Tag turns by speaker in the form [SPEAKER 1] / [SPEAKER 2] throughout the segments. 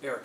[SPEAKER 1] Eric.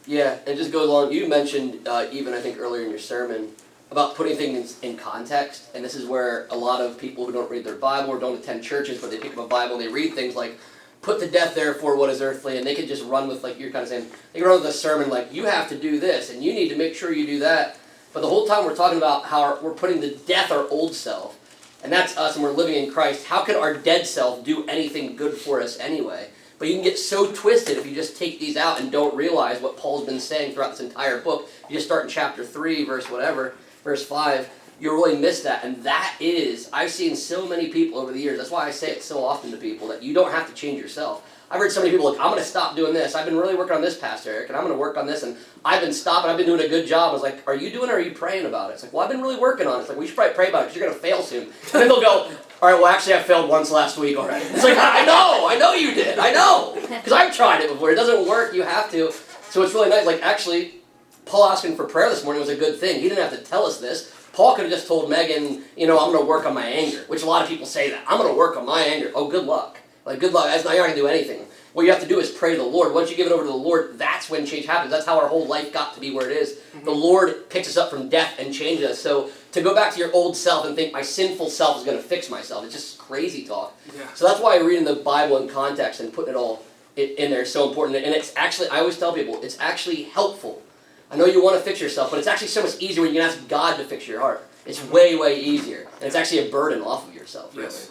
[SPEAKER 2] Yeah, it just goes along. You mentioned, even I think earlier in your sermon, about putting things in context, and this is where a lot of people who don't read their Bible or don't attend churches, but they pick up a Bible and they read things like, put to death therefore what is earthly, and they could just run with, like you're kind of saying, they can run with a sermon like, you have to do this, and you need to make sure you do that. But the whole time we're talking about how we're putting to death our old self, and that's us, and we're living in Christ. How could our dead self do anything good for us anyway? But you can get so twisted if you just take these out and don't realize what Paul's been saying throughout this entire book. You just start in chapter 3, verse 5, you'll really miss that. And that is, I've seen so many people over the years, that's why I say it so often to people, that you don't have to change yourself. I've heard so many people like, I'm going to stop doing this. I've been really working on this, Pastor Eric, and I'm going to work on this, and I've been stopping, I've been doing a good job. I was like, are you doing it or are you praying about it? It's like, well, I've been really working on it. It's like, we should probably pray about it because you're going to fail soon. And then they'll go, all right, well, actually, I failed once last week already. It's like, I know you did. I know. Because I've tried it before. It doesn't work. You have to. So it's really nice. Like, actually, Paul asking for prayer this morning was a good thing. He didn't have to tell us this. Paul could have just told Megan, I'm going to work on my anger, which a lot of people say that. I'm going to work on my anger. Oh, good luck. Like, good luck. That's not, you're not going to do anything. What you have to do is pray to the Lord. Once you give it over to the Lord, that's when change happens. That's how our whole life got to be where it is. The Lord picks us up from death and changes us. So to go back to your old self and think my sinful self is going to fix myself, it's just crazy talk.
[SPEAKER 1] Yeah.
[SPEAKER 2] So that's why reading the Bible in context and putting it all in there is so important. And it's actually, I always tell people, it's actually helpful. I know you want to fix yourself, but it's actually so much easier when you can ask God to fix your heart. It's way, way easier. And it's actually a burden off of yourself, really.
[SPEAKER 1] Yes.